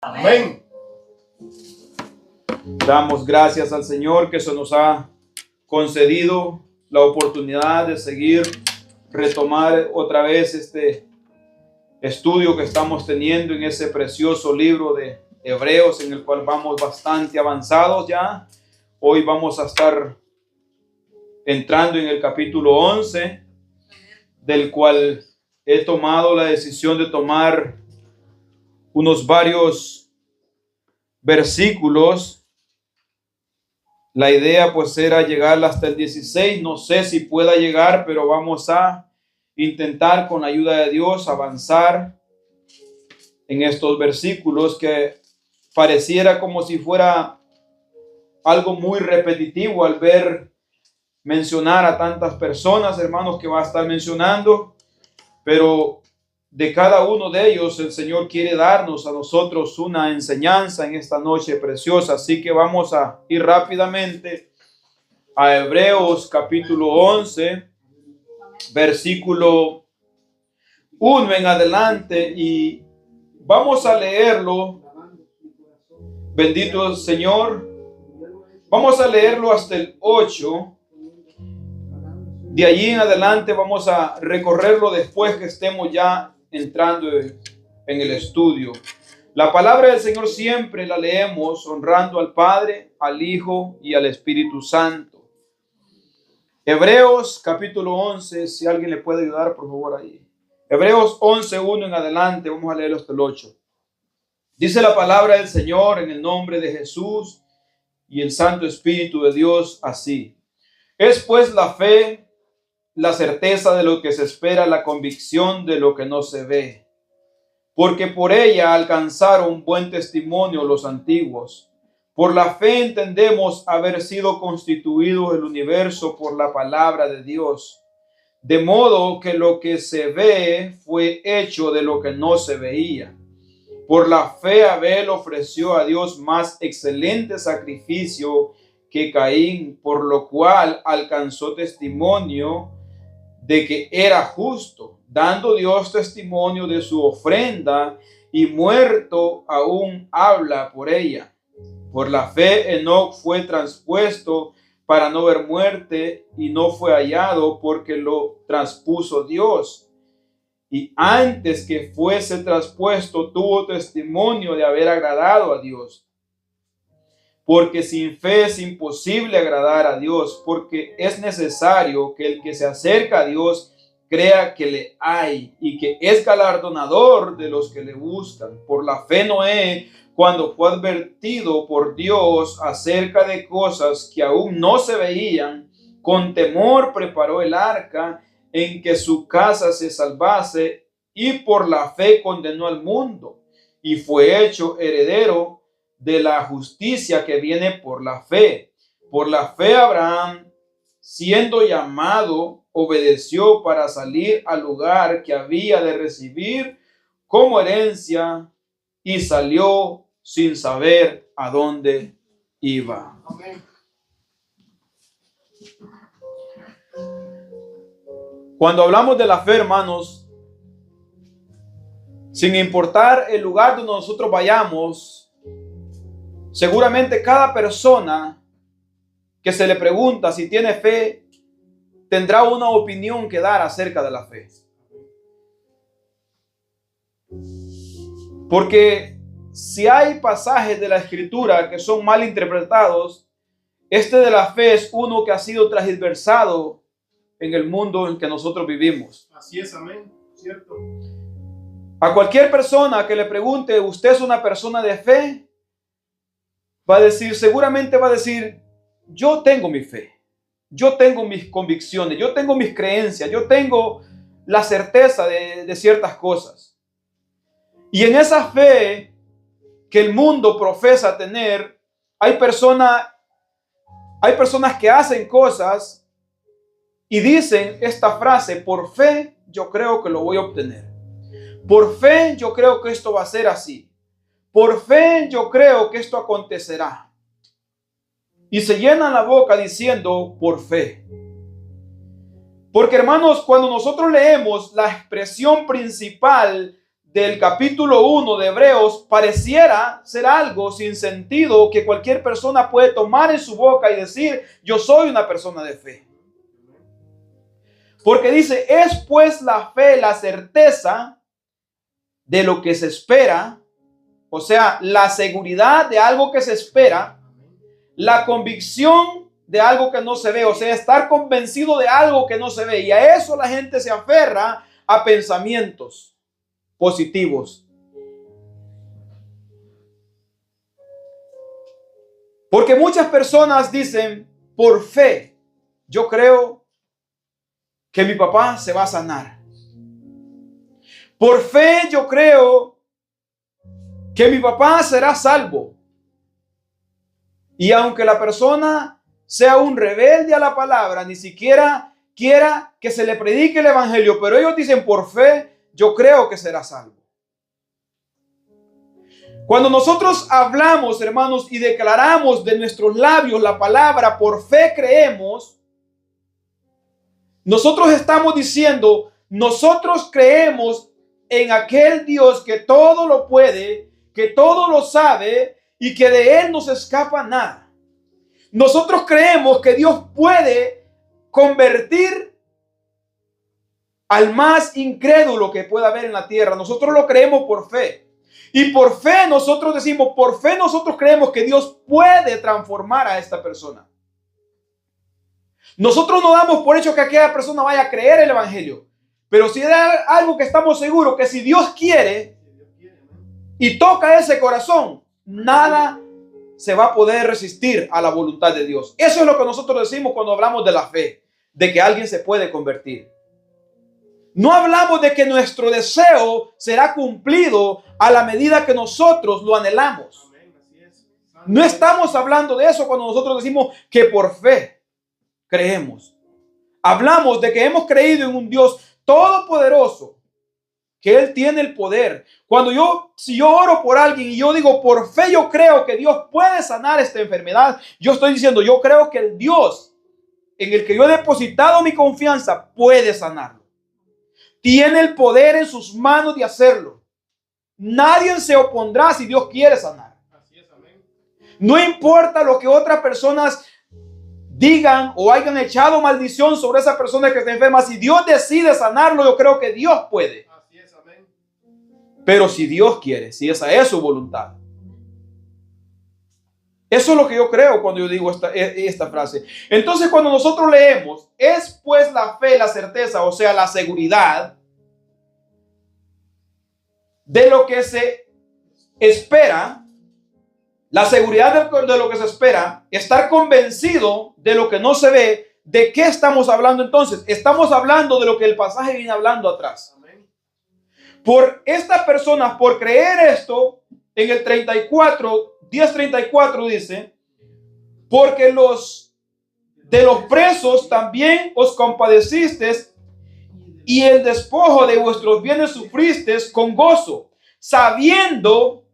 Amén. Damos gracias al Señor que se nos ha concedido la oportunidad de seguir, retomar otra vez este estudio que estamos teniendo en ese precioso libro de Hebreos, en el cual vamos bastante avanzados ya. Hoy vamos a estar entrando en el capítulo 11, del cual he tomado la decisión de tomar unos varios versículos. La idea pues era llegar hasta el 16. No sé si pueda llegar, pero vamos a intentar con la ayuda de Dios avanzar en estos versículos que pareciera como si fuera algo muy repetitivo al ver mencionar a tantas personas, hermanos, que va a estar mencionando, pero de cada uno de ellos el Señor quiere darnos a nosotros una enseñanza en esta noche preciosa. Así que vamos a ir rápidamente a Hebreos capítulo 11, versículo 1 en adelante, y vamos a leerlo. Bendito el Señor. Vamos a leerlo hasta el 8. De allí en adelante vamos a recorrerlo después que estemos ya entrando en el estudio. La palabra del Señor siempre la leemos honrando al Padre, al Hijo y al Espíritu Santo. Hebreos capítulo 11, si alguien le puede ayudar, por favor, ahí. Hebreos 11, 1 en adelante, vamos a leerlo hasta el 8. Dice la palabra del Señor en el nombre de Jesús y el Santo Espíritu de Dios así. Es pues la fe, la certeza de lo que se espera, la convicción de lo que no se ve. Porque por ella alcanzaron buen testimonio los antiguos. Por la fe entendemos haber sido constituido el universo por la palabra de Dios. De modo que lo que se ve fue hecho de lo que no se veía. Por la fe Abel ofreció a Dios más excelente sacrificio que Caín, por lo cual alcanzó testimonio de que era justo, dando Dios testimonio de su ofrenda, y muerto aún habla por ella. Por la fe Enoc fue transpuesto para no ver muerte, y no fue hallado porque lo transpuso Dios. Y antes que fuese traspuesto tuvo testimonio de haber agradado a Dios. Porque sin fe es imposible agradar a Dios, porque es necesario que el que se acerca a Dios crea que le hay y que es galardonador de los que le buscan. Por la fe Noé, cuando fue advertido por Dios acerca de cosas que aún no se veían, con temor preparó el arca en que su casa se salvase, y por la fe condenó al mundo y fue hecho heredero de la justicia que viene por la fe. Por la fe Abraham, siendo llamado, obedeció para salir al lugar que había de recibir como herencia, y salió sin saber a dónde iba. Amén. Cuando hablamos de la fe, hermanos, sin importar el lugar donde nosotros vayamos, seguramente cada persona que se le pregunta si tiene fe tendrá una opinión que dar acerca de la fe. Porque si hay pasajes de la Escritura que son mal interpretados, este de la fe es uno que ha sido transversado en el mundo en que nosotros vivimos. Así es, amén, cierto. A cualquier persona que le pregunte, ¿usted es una persona de fe? Va a decir, seguramente va a decir, yo tengo mi fe, yo tengo mis convicciones, yo tengo mis creencias, yo tengo la certeza de ciertas cosas. Y en esa fe que el mundo profesa tener, hay personas que hacen cosas y dicen esta frase: por fe yo creo que lo voy a obtener. Por fe yo creo que esto va a ser así. Por fe yo creo que esto acontecerá. Y se llenan la boca diciendo por fe. Porque, hermanos, cuando nosotros leemos la expresión principal del capítulo 1 de Hebreos pareciera ser algo sin sentido que cualquier persona puede tomar en su boca y decir, yo soy una persona de fe. Porque dice, es pues la fe la certeza de lo que se espera, o sea, la seguridad de algo que se espera, la convicción de algo que no se ve, o sea, estar convencido de algo que no se ve. Y a eso la gente se aferra a pensamientos positivos. Porque muchas personas dicen, por fe, yo creo que mi papá se va a sanar. Por fe, yo creo que mi papá será salvo. Y aunque la persona sea un rebelde a la palabra, ni siquiera quiera que se le predique el evangelio, pero ellos dicen, por fe, yo creo que será salvo. Cuando nosotros hablamos, hermanos, y declaramos de nuestros labios la palabra, por fe creemos, nosotros estamos diciendo, nosotros creemos en aquel Dios que todo lo puede, que todo lo sabe y que de Él no se escapa nada. Nosotros creemos que Dios puede convertir al más incrédulo que pueda haber en la tierra. Nosotros lo creemos por fe. Y por fe nosotros decimos, por fe nosotros creemos que Dios puede transformar a esta persona. Nosotros no damos por hecho que aquella persona vaya a creer el evangelio. Pero si hay algo que estamos seguros, que si Dios quiere y toca ese corazón, nada se va a poder resistir a la voluntad de Dios. Eso es lo que nosotros decimos cuando hablamos de la fe, de que alguien se puede convertir. No hablamos de que nuestro deseo será cumplido a la medida que nosotros lo anhelamos. No estamos hablando de eso cuando nosotros decimos que por fe creemos. Hablamos de que hemos creído en un Dios todopoderoso, que Él tiene el poder. Si yo oro por alguien y yo digo por fe yo creo que Dios puede sanar esta enfermedad, yo estoy diciendo yo creo que el Dios en el que yo he depositado mi confianza puede sanarlo. Tiene el poder en sus manos de hacerlo. Nadie se opondrá si Dios quiere sanar. Así es, amén. No importa lo que otras personas digan o hayan echado maldición sobre esa persona que está enferma. Si Dios decide sanarlo, yo creo que Dios puede. Así es, amén. Pero si Dios quiere, si esa es su voluntad. Eso es lo que yo creo cuando yo digo esta frase. Entonces, cuando nosotros leemos, es pues la fe, la certeza, o sea, la seguridad de lo que se espera, la seguridad de lo que se espera, estar convencido de lo que no se ve. ¿De qué estamos hablando entonces? Estamos hablando de lo que el pasaje viene hablando atrás. Amén. Por estas personas, por creer esto, en el 10:34 dice, porque de los presos también os compadecisteis y el despojo de vuestros bienes sufristeis con gozo, sabiendo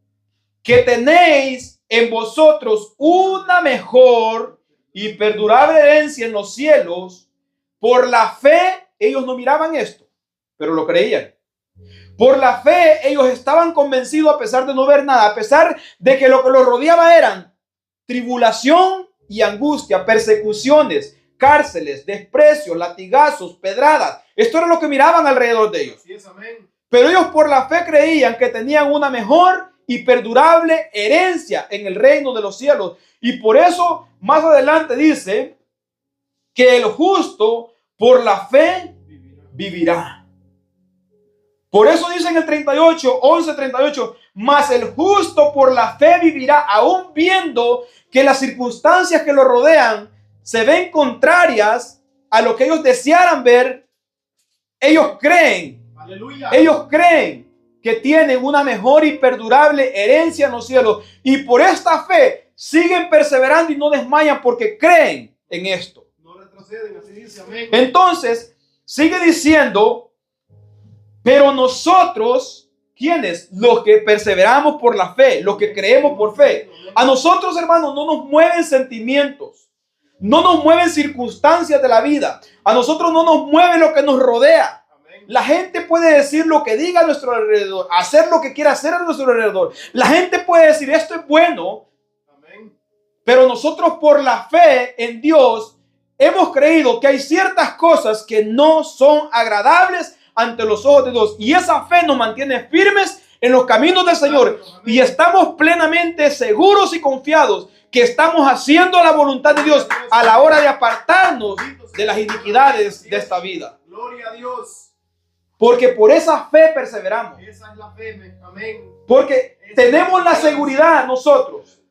que tenéis en vosotros una mejor y perdurable herencia en los cielos. Por la fe, ellos no miraban esto, pero lo creían. Por la fe, ellos estaban convencidos a pesar de no ver nada, a pesar de que lo que los rodeaba eran tribulación y angustia, persecuciones, cárceles, desprecios, latigazos, pedradas. Esto era lo que miraban alrededor de ellos. Así es, amén. Pero ellos por la fe creían que tenían una mejor y perdurable herencia en el reino de los cielos. Y por eso más adelante dice que el justo por la fe vivirá. Por eso dice en el 11:38, mas el justo por la fe vivirá, aún viendo que las circunstancias que lo rodean se ven contrarias a lo que ellos desearan ver. Ellos creen, Aleluya. ellos creen que tienen una mejor y perdurable herencia en los cielos. Y por esta fe siguen perseverando y no desmayan porque creen en esto. No retroceden, así dice, amén. Entonces, sigue diciendo, pero nosotros, ¿quiénes? Los que perseveramos por la fe, los que creemos por fe. A nosotros, hermanos, no nos mueven sentimientos, no nos mueven circunstancias de la vida. A nosotros no nos mueve lo que nos rodea. La gente puede decir lo que diga a nuestro alrededor, hacer lo que quiera hacer a nuestro alrededor. La gente puede decir esto es bueno, Amén. pero nosotros por la fe en Dios hemos creído que hay ciertas cosas que no son agradables ante los ojos de Dios. Y esa fe nos mantiene firmes en los caminos del Señor. Y estamos plenamente seguros y confiados que estamos haciendo la voluntad de Dios a la hora de apartarnos de las iniquidades de esta vida. Gloria a Dios. Porque por esa fe perseveramos. Esa es la fe. Amén. Porque tenemos la seguridad nosotros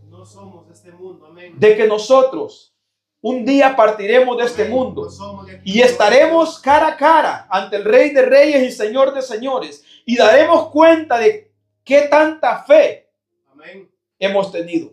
No somos de este mundo. Amén. de que nosotros un día partiremos de este Amén. mundo No somos de aquí. y estaremos cara a cara ante el Rey de Reyes y Señor de Señores y daremos cuenta de qué tanta fe Amén. hemos tenido.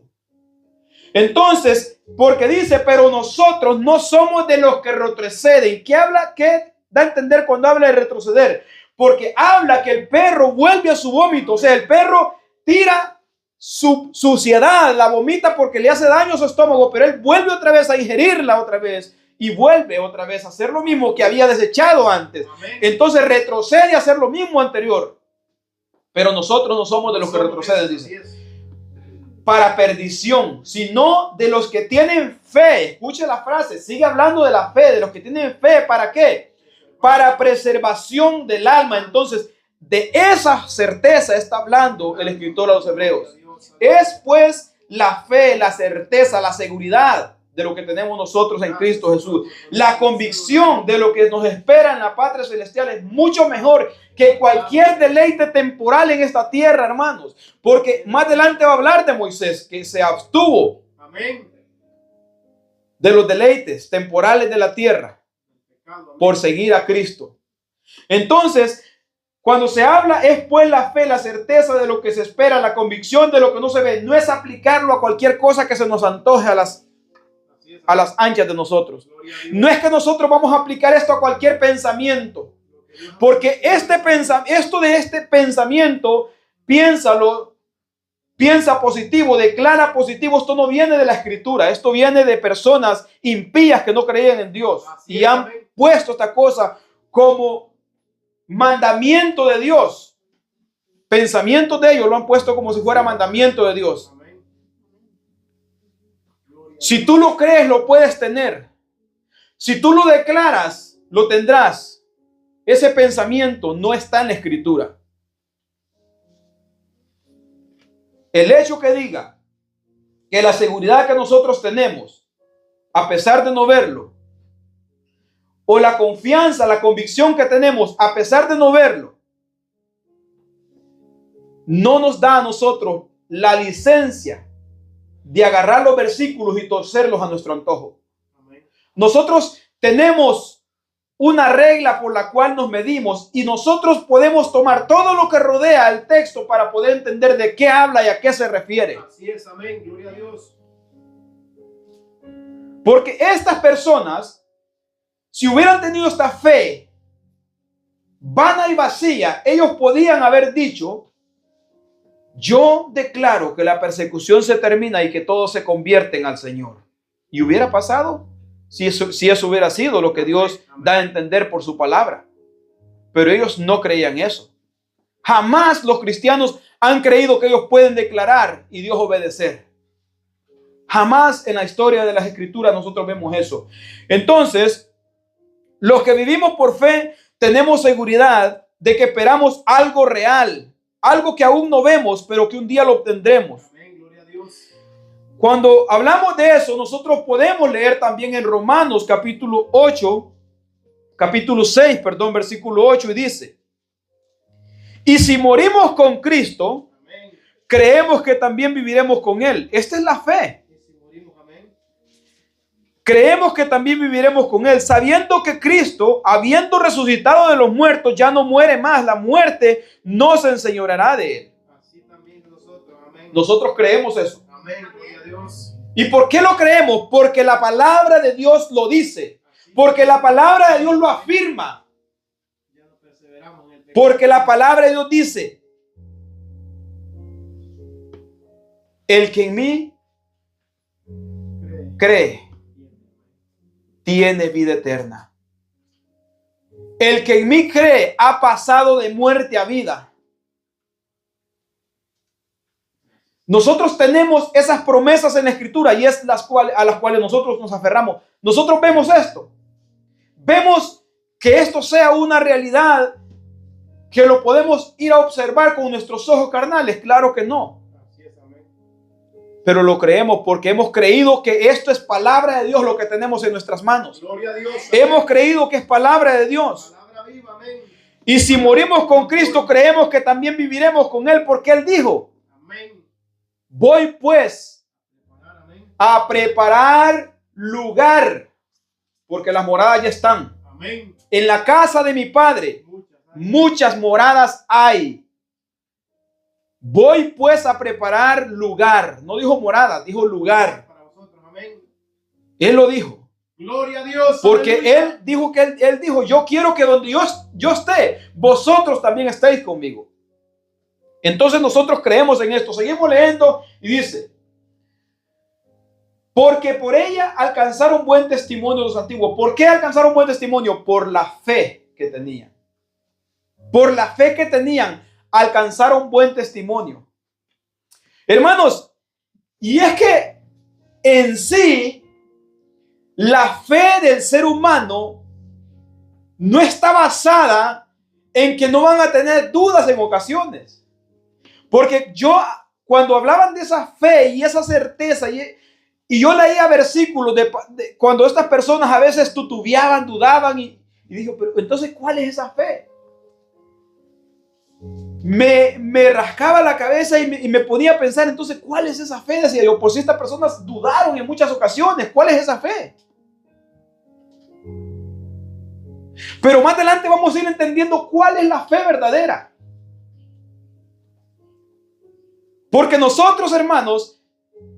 Entonces, porque dice, pero nosotros no somos de los que retroceden. ¿Qué habla? ¿Qué da a entender cuando habla de retroceder? Porque habla que el perro vuelve a su vómito. O sea, el perro tira su suciedad, la vomita porque le hace daño a su estómago, pero él vuelve otra vez a ingerirla otra vez y vuelve otra vez a hacer lo mismo que había desechado antes. Amén. Entonces retrocede a hacer lo mismo anterior. Pero nosotros no somos de los que retroceden, dice, para perdición, sino de los que tienen fe. Escuche la frase, sigue hablando de la fe, de los que tienen fe. ¿Para qué? Para preservación del alma. Entonces, de esa certeza está hablando el escritor a los hebreos. Es pues la fe, la certeza, la seguridad de lo que tenemos nosotros en Cristo Jesús. La convicción de lo que nos espera en la patria celestial es mucho mejor que cualquier deleite temporal en esta tierra, hermanos. Porque más adelante va a hablar de Moisés, que se abstuvo Amén. de los deleites temporales de la tierra por seguir a Cristo. Entonces, cuando se habla es pues la fe, la certeza de lo que se espera, la convicción de lo que no se ve. No es aplicarlo a cualquier cosa que se nos antoje a las anchas de nosotros. No es que nosotros vamos a aplicar esto a cualquier pensamiento. Porque esto de este pensamiento, piensa positivo, declara positivo. Esto no viene de la escritura, esto viene de personas impías que no creían en Dios y han puesto esta cosa como mandamiento de Dios. Pensamientos de ellos lo han puesto como si fuera mandamiento de Dios. Si tú lo crees, lo puedes tener. Si tú lo declaras, lo tendrás. Ese pensamiento no está en la escritura. El hecho que diga que la seguridad que nosotros tenemos, a pesar de no verlo, o la confianza, la convicción que tenemos, a pesar de no verlo, no nos da a nosotros la licencia de agarrar los versículos y torcerlos a nuestro antojo. Nosotros tenemos una regla por la cual nos medimos y nosotros podemos tomar todo lo que rodea el texto para poder entender de qué habla y a qué se refiere. Así es, amén, gloria a Dios. Porque estas personas, si hubieran tenido esta fe vana y vacía, ellos podían haber dicho: yo declaro que la persecución se termina y que todos se convierten al Señor. ¿Y hubiera pasado? Si eso hubiera sido lo que Dios da a entender por su palabra. Pero ellos no creían eso. Jamás los cristianos han creído que ellos pueden declarar y Dios obedecer. Jamás en la historia de las escrituras nosotros vemos eso. Entonces, los que vivimos por fe tenemos seguridad de que esperamos algo real, algo que aún no vemos, pero que un día lo obtendremos. Amén, gloria a Dios. Cuando hablamos de eso, nosotros podemos leer también en Romanos capítulo 6, versículo 8, y dice: y si morimos con Cristo, Amén. creemos que también viviremos con Él. Esta es la fe. Y si morimos, amén. Creemos que también viviremos con Él, sabiendo que Cristo, habiendo resucitado de los muertos, ya no muere más. La muerte no se enseñoreará de Él. Así también nosotros, amén. Nosotros creemos eso. Amén, gloria a Dios. ¿Y por qué lo creemos? Porque la palabra de Dios lo dice. Porque la palabra de Dios lo afirma. Ya no perseveramos en el pecado. Porque la palabra de Dios dice: el que en mí cree tiene vida eterna. El que en mí cree ha pasado de muerte a vida. Nosotros tenemos esas promesas en la Escritura y es a las cuales nosotros nos aferramos. Nosotros vemos esto. Vemos que esto sea una realidad que lo podemos ir a observar con nuestros ojos carnales. Claro que no. Pero lo creemos porque hemos creído que esto es palabra de Dios, lo que tenemos en nuestras manos. Gloria a Dios. Hemos creído que es palabra de Dios. Palabra viva, amén. Y si morimos con Cristo, creemos que también viviremos con Él, porque Él dijo: Amén. voy pues Amén. a preparar lugar, porque las moradas ya están. Amén. En la casa de mi Padre muchas moradas hay. Voy pues a preparar lugar. No dijo morada, dijo lugar. Para vosotros, amén. Él lo dijo. Gloria a Dios. Porque aleluya. Él dijo que él dijo: yo quiero que donde yo esté, vosotros también estéis conmigo. Entonces nosotros creemos en esto. Seguimos leyendo y dice: porque por ella alcanzaron buen testimonio los antiguos. ¿Por qué alcanzaron buen testimonio? Por la fe que tenían. Por la fe que tenían, alcanzaron buen testimonio. Hermanos, y es que en sí, la fe del ser humano no está basada en que no van a tener dudas en ocasiones. Porque cuando hablaban de esa fe y esa certeza, y yo leía versículos de cuando estas personas a veces tutubiaban, dudaban, y digo: pero entonces, ¿cuál es esa fe? Me rascaba la cabeza y me ponía a pensar: entonces, ¿cuál es esa fe? Decía yo: pues si estas personas dudaron en muchas ocasiones, ¿cuál es esa fe? Pero más adelante vamos a ir entendiendo cuál es la fe verdadera. Porque nosotros, hermanos,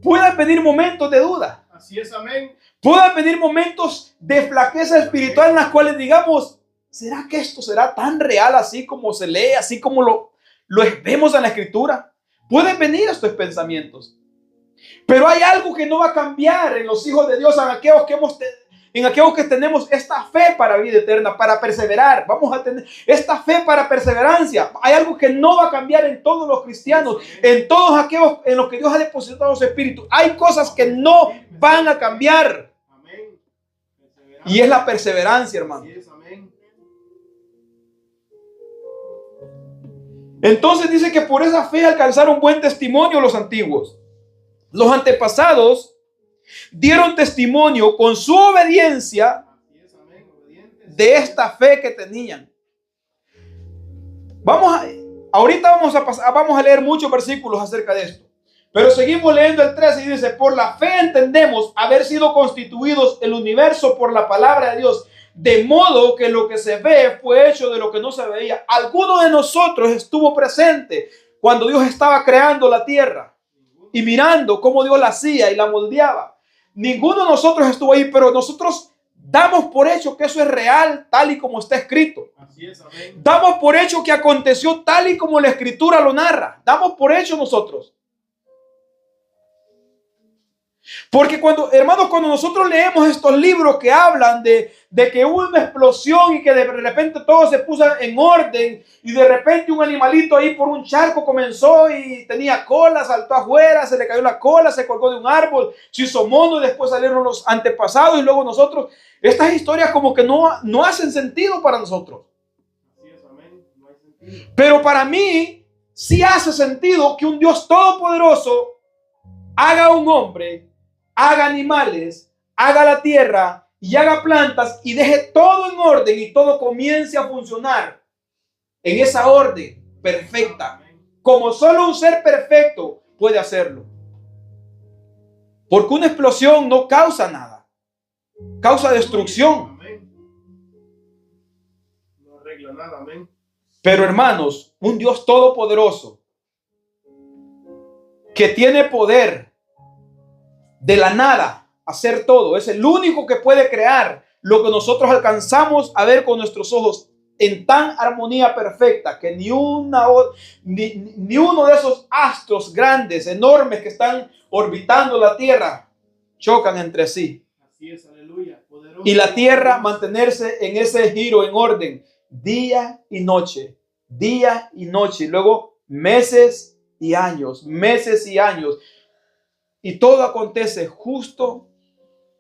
pueden venir momentos de duda. Así es, amén. Pueden venir momentos de flaqueza espiritual en las cuales digamos: ¿será que esto será tan real así como se lee, así como lo vemos en la Escritura? Pueden venir estos pensamientos. Pero hay algo que no va a cambiar en los hijos de Dios, en aquellos que tenemos esta fe para vida eterna, para perseverar. Vamos a tener esta fe para perseverancia. Hay algo que no va a cambiar en todos los cristianos, en todos aquellos en los que Dios ha depositado su espíritu. Hay cosas que no van a cambiar. Amén. Y es la perseverancia, hermano. Así es, amén. Entonces dice que por esa fe alcanzaron buen testimonio los antiguos. Los antepasados dieron testimonio con su obediencia Así es, amén. Obedientes. de esta fe que tenían. Ahorita vamos a leer muchos versículos acerca de esto. Pero seguimos leyendo el 13 y dice: por la fe entendemos haber sido constituidos el universo por la palabra de Dios, de modo que lo que se ve fue hecho de lo que no se veía. Alguno de nosotros estuvo presente cuando Dios estaba creando la tierra y mirando cómo Dios la hacía y la moldeaba. Ninguno de nosotros estuvo ahí, pero nosotros damos por hecho que eso es real, tal y como está escrito. Así es, amén. Damos por hecho que aconteció tal y como la Escritura lo narra. Damos por hecho nosotros. Porque hermanos, cuando nosotros leemos estos libros que hablan de que hubo una explosión y que de repente todo se puso en orden y de repente un animalito ahí por un charco comenzó y tenía cola, saltó afuera, se le cayó la cola, se colgó de un árbol, se hizo mono y después salieron los antepasados y luego nosotros, estas historias como que no hacen sentido para nosotros. Así es, amén. No hay sentido. Pero para mí sí hace sentido que un Dios todopoderoso haga un hombre, haga animales, haga la tierra y haga plantas y deje todo en orden y todo comience a funcionar en esa orden perfecta, Amén. como solo un ser perfecto puede hacerlo. Porque una explosión no causa nada, causa destrucción. Amén. No arregla nada, amén. Pero hermanos, un Dios todopoderoso que tiene poder de la nada hacer todo, es el único que puede crear lo que nosotros alcanzamos a ver con nuestros ojos en tan armonía perfecta que ni uno de esos astros grandes, enormes que están orbitando la tierra chocan entre sí. Así es, aleluya. Poderoso. y la tierra mantenerse en ese giro en orden, día y noche, día y noche, y luego meses y años, y todo acontece justo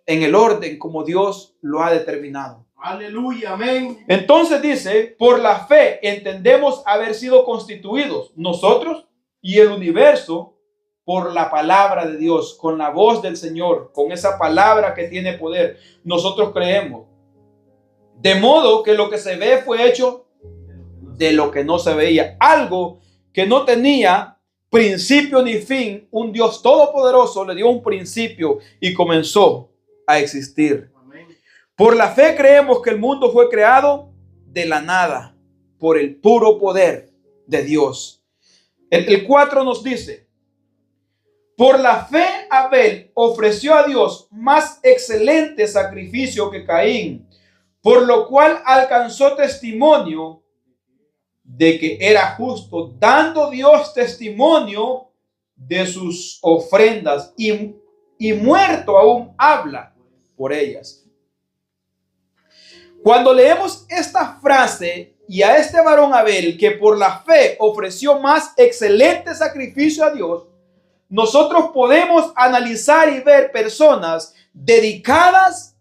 en el orden como Dios lo ha determinado. Aleluya, amén. Entonces dice, por la fe entendemos haber sido constituidos nosotros y el universo por la palabra de Dios, con la voz del Señor, con esa palabra que tiene poder. Nosotros creemos. De modo que lo que se ve fue hecho de lo que no se veía. Algo que no tenía principio ni fin. Un Dios todopoderoso le dio un principio y comenzó a existir. Amén. Por la fe creemos que el mundo fue creado de la nada, por el puro poder de Dios. El 4 nos dice, por la fe Abel ofreció a Dios más excelente sacrificio que Caín, por lo cual alcanzó testimonio de que era justo, dando Dios testimonio de sus ofrendas, y muerto aún habla por ellas. Cuando leemos esta frase y a este varón Abel, que por la fe ofreció más excelente sacrificio a Dios, nosotros podemos analizar y ver personas dedicadas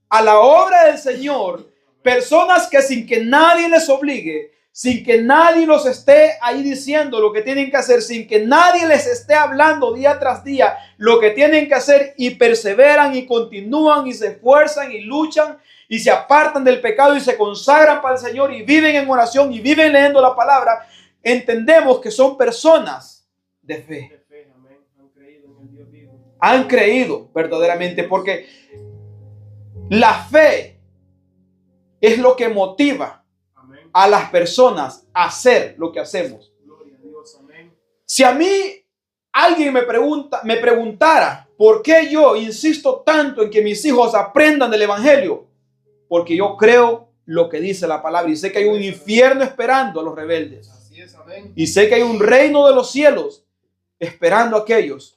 a la obra del Señor, personas que sin que nadie les obligue, sin que nadie los esté ahí diciendo lo que tienen que hacer, sin que nadie les esté hablando día tras día lo que tienen que hacer, y perseveran y continúan y se esfuerzan y luchan y se apartan del pecado y se consagran para el Señor y viven en oración y viven leyendo la palabra. Entendemos que son personas de fe. Han creído verdaderamente, porque la fe es lo que motiva a las personas a hacer lo que hacemos. Si a mí alguien me preguntara por qué yo insisto tanto en que mis hijos aprendan del evangelio, porque yo creo lo que dice la palabra y sé que hay un infierno esperando a los rebeldes. Así es, amén. Y sé que hay un reino de los cielos esperando a aquellos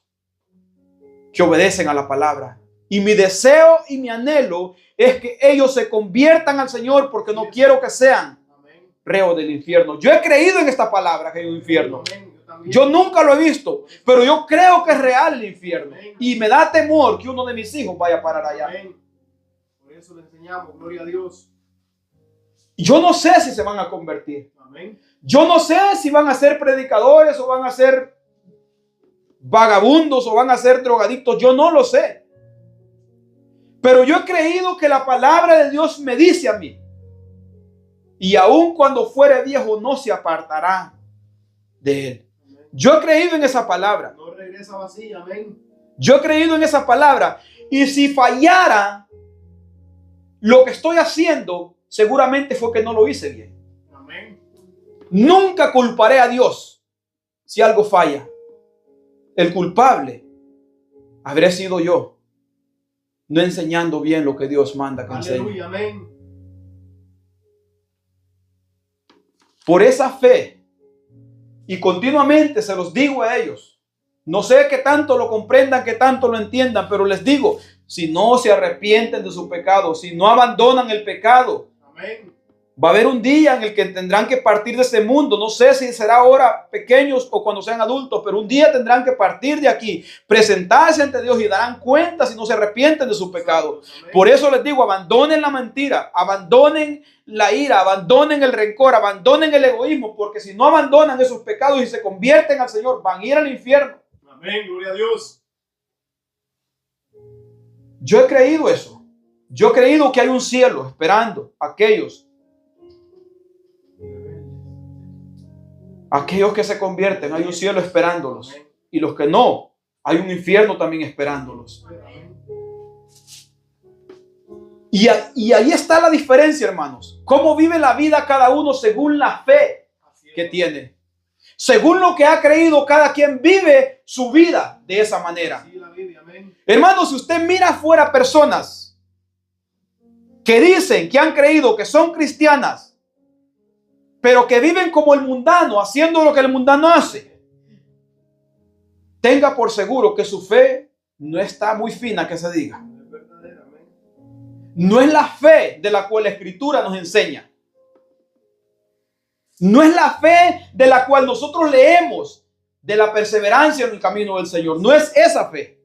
que obedecen a la palabra. Y mi deseo y mi anhelo es que ellos se conviertan al Señor, porque no quiero que sean reos del infierno. Yo he creído en esta palabra que hay un infierno. Yo nunca lo he visto, pero yo creo que es real el infierno. Y me da temor que uno de mis hijos vaya a parar allá. Por eso le enseñamos, gloria a Dios. Yo no sé si se van a convertir. Amén. Yo no sé si van a ser predicadores o van a ser vagabundos o van a ser drogadictos. Yo no lo sé. Pero yo he creído que la palabra de Dios me dice a mí: y aun cuando fuere viejo no se apartará de él. Yo he creído en esa palabra. No regresa vacía, amén. Yo he creído en esa palabra. Y si fallara lo que estoy haciendo, seguramente fue que no lo hice bien. Amén. Nunca culparé a Dios si algo falla. El culpable habré sido yo, no enseñando bien lo que Dios manda que enseñe. Aleluya, amén. Por esa fe, y continuamente se los digo a ellos, no sé qué tanto lo comprendan, qué tanto lo entiendan, pero les digo, si no se arrepienten de su pecado, si no abandonan el pecado, amén, va a haber un día en el que tendrán que partir de este mundo. No sé si será ahora pequeños o cuando sean adultos, pero un día tendrán que partir de aquí, presentarse ante Dios y darán cuenta si no se arrepienten de su pecado. amén. Por eso les digo, abandonen la mentira, abandonen la ira, abandonen el rencor, abandonen el egoísmo, porque si no abandonan esos pecados y se convierten al Señor, van a ir al infierno. Amén, gloria a Dios. Yo he creído eso. Yo he creído que hay un cielo esperando a aquellos que se convierten. Hay un cielo esperándolos. Y los que no, hay un infierno también esperándolos. Y ahí está la diferencia, hermanos. Cómo vive la vida cada uno según la fe que tiene. Según lo que ha creído, cada quien vive su vida de esa manera. Hermanos, si usted mira afuera personas que dicen que han creído que son cristianas, pero que viven como el mundano, haciendo lo que el mundano hace, tenga por seguro que su fe no está muy fina, que se diga. No es la fe de la cual la Escritura nos enseña. No es la fe de la cual nosotros leemos de la perseverancia en el camino del Señor. No es esa fe.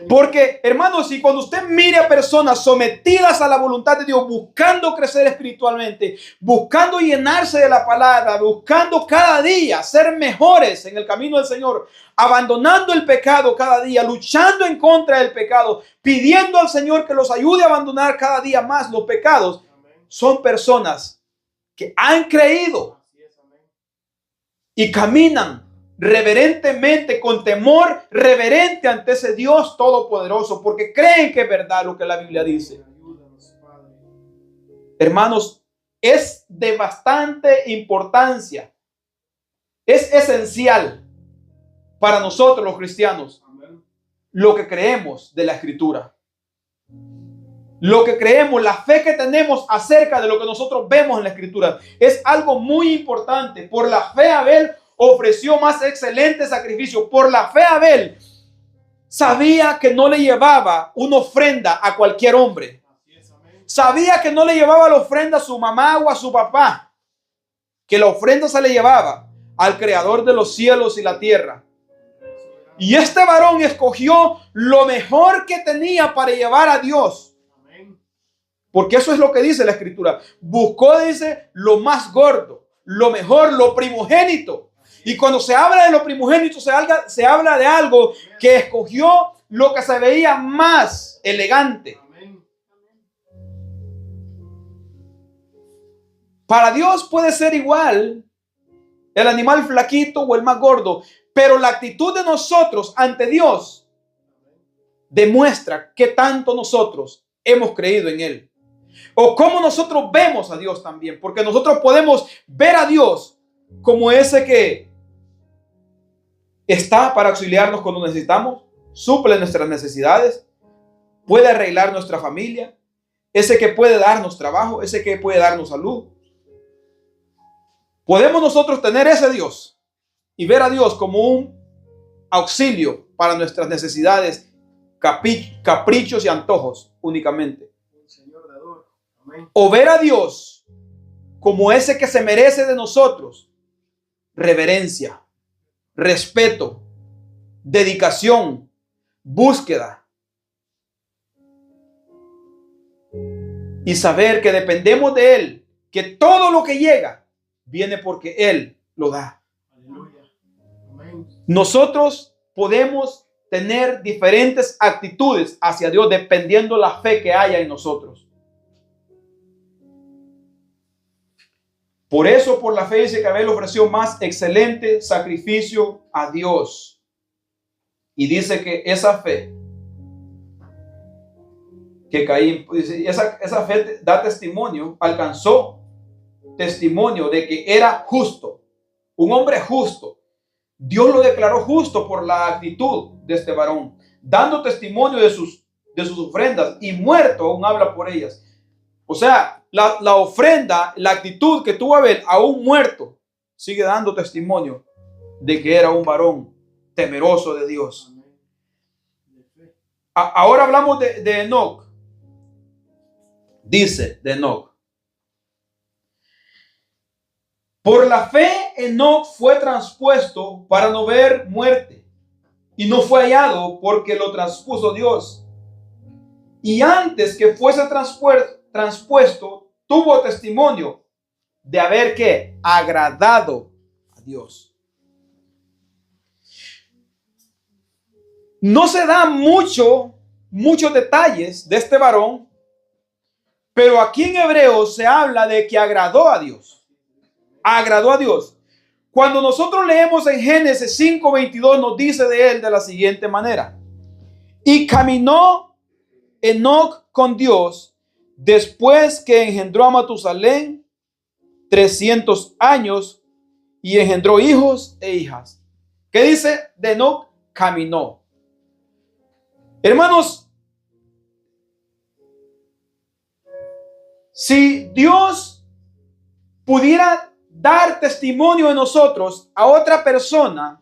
Porque, hermanos, si cuando usted mire a personas sometidas a la voluntad de Dios, buscando crecer espiritualmente, buscando llenarse de la palabra, buscando cada día ser mejores en el camino del Señor, abandonando el pecado cada día, luchando en contra del pecado, pidiendo al Señor que los ayude a abandonar cada día más los pecados, son personas que han creído y caminan reverentemente, con temor reverente ante ese Dios todopoderoso, porque creen que es verdad lo que la Biblia dice. Hermanos, es de bastante importancia, es esencial para nosotros los cristianos lo que creemos de la Escritura, lo que creemos, la fe que tenemos acerca de lo que nosotros vemos en la Escritura. Es algo muy importante. Por la fe Abel ofreció más excelente sacrificio. Por la fe Abel sabía que no le llevaba una ofrenda a cualquier hombre. Sabía que no le llevaba la ofrenda a su mamá o a su papá, que la ofrenda se le llevaba al Creador de los cielos y la tierra. Y este varón escogió lo mejor que tenía para llevar a Dios. Porque eso es lo que dice la Escritura. Buscó, dice, lo más gordo, lo mejor, lo primogénito. Y cuando se habla de lo primogénito, se habla de algo que escogió lo que se veía más elegante. Para Dios puede ser igual el animal flaquito o el más gordo, pero la actitud de nosotros ante Dios demuestra qué tanto nosotros hemos creído en Él. O cómo nosotros vemos a Dios también, porque nosotros podemos ver a Dios como ese que está para auxiliarnos cuando necesitamos, suple nuestras necesidades, puede arreglar nuestra familia, ese que puede darnos trabajo, ese que puede darnos salud. Podemos nosotros tener ese Dios y ver a Dios como un auxilio para nuestras necesidades, caprichos y antojos únicamente. O ver a Dios como ese que se merece de nosotros reverencia, respeto, dedicación, búsqueda. Y saber que dependemos de Él, que todo lo que llega viene porque Él lo da. Nosotros podemos tener diferentes actitudes hacia Dios dependiendo la fe que haya en nosotros. Por eso, por la fe, dice que Abel ofreció más excelente sacrificio a Dios. Y dice que esa fe que Caín, dice, esa fe da testimonio, alcanzó testimonio de que era justo, un hombre justo. Dios lo declaró justo por la actitud de este varón, dando testimonio de sus ofrendas, y muerto aún habla por ellas. O sea, la ofrenda, la actitud que tuvo Abel, aún muerto, sigue dando testimonio de que era un varón temeroso de Dios. Ahora hablamos de Enoc. Dice de Enoc: por la fe Enoc fue transpuesto para no ver muerte, y no fue hallado porque lo transpuso Dios. Y antes que fuese transpuesto, tuvo testimonio de haber que agradado a Dios. No se dan muchos detalles de este varón, pero aquí en Hebreos se habla de que agradó a Dios. Agradó a Dios. Cuando nosotros leemos en Génesis 5:22, nos dice de él de la siguiente manera: y caminó Enoc con Dios después que engendró a Matusalén 300 años y engendró hijos e hijas. ¿Qué dice de Enoc? Caminó. Hermanos, si Dios pudiera dar testimonio de nosotros a otra persona,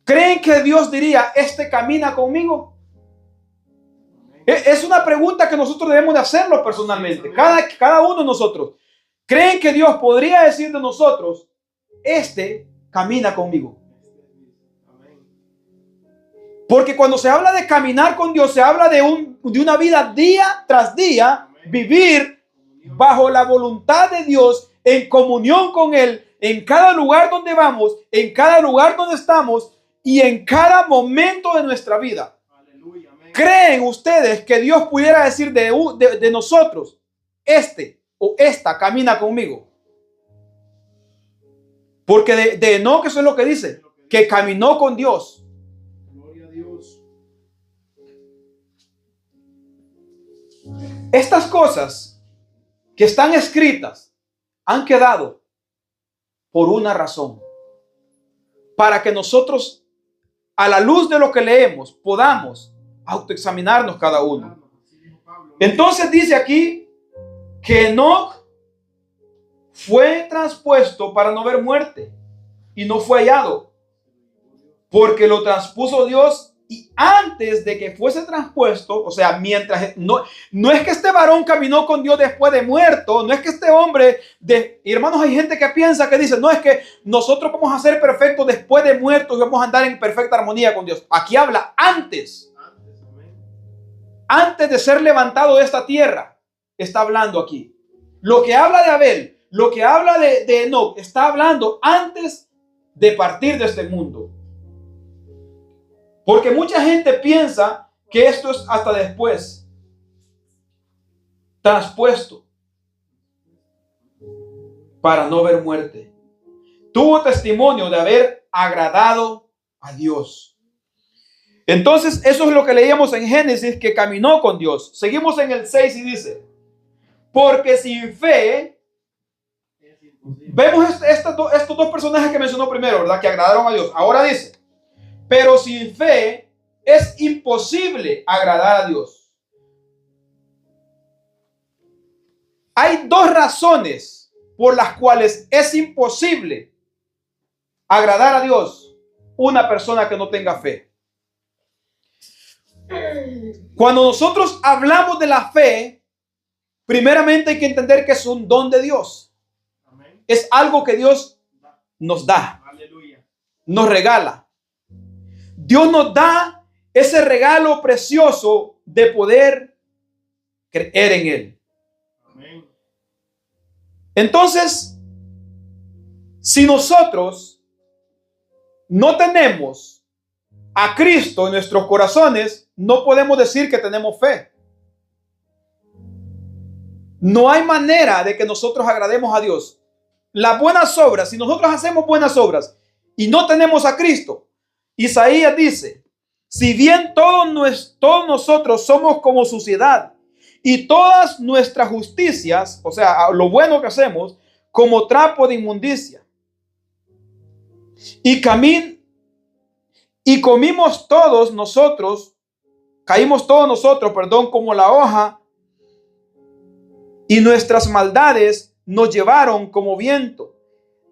¿Creen que Dios diría, este camina conmigo? Es una pregunta que nosotros debemos de hacerlo personalmente. Cada uno de nosotros. ¿Creen que Dios podría decir de nosotros, este camina conmigo? Porque cuando se habla de caminar con Dios, se habla de una vida día tras día, vivir bajo la voluntad de Dios, en comunión con Él, en cada lugar donde vamos, en cada lugar donde estamos y en cada momento de nuestra vida. Aleluya, amén. ¿Creen ustedes que Dios pudiera decir de nosotros, este o esta camina conmigo? Porque de Enoc eso es lo que dice, que caminó con Dios. Gloria a Dios. Estas cosas que están escritas han quedado por una razón. Para que nosotros, a la luz de lo que leemos, podamos autoexaminarnos cada uno. Entonces dice aquí que Enoc fue transpuesto para no ver muerte y no fue hallado, porque lo transpuso Dios. Y antes de que fuese transpuesto, o sea, mientras no es que este varón caminó con Dios después de muerto, no es que este hombre, hermanos, hay gente que piensa, que dice, no es que nosotros vamos a ser perfectos después de muertos y vamos a andar en perfecta armonía con Dios. Aquí habla antes de ser levantado de esta tierra, está hablando aquí. Lo que habla de Abel, lo que habla de Enoc, está hablando antes de partir de este mundo. Porque mucha gente piensa que esto es hasta después, transpuesto para no ver muerte. Tuvo testimonio de haber agradado a Dios. Entonces, eso es lo que leíamos en Génesis, que caminó con Dios. Seguimos en el 6 y dice, porque sin fe, vemos estos dos personajes que mencionó primero, ¿verdad? Que agradaron a Dios. Ahora dice, pero sin fe es imposible agradar a Dios. Hay dos razones por las cuales es imposible agradar a Dios una persona que no tenga fe. Cuando nosotros hablamos de la fe, primeramente hay que entender que es un don de Dios. Es algo que Dios nos da, nos regala. Dios nos da ese regalo precioso de poder creer en Él. Amén. Entonces, si nosotros no tenemos a Cristo en nuestros corazones, no podemos decir que tenemos fe. No hay manera de que nosotros agrademos a Dios. Las buenas obras, si nosotros hacemos buenas obras y no tenemos a Cristo, Isaías dice, si bien todos nosotros somos como suciedad y todas nuestras justicias, o sea, lo bueno que hacemos, como trapo de inmundicia. Y caímos todos nosotros, como la hoja, y nuestras maldades nos llevaron como viento.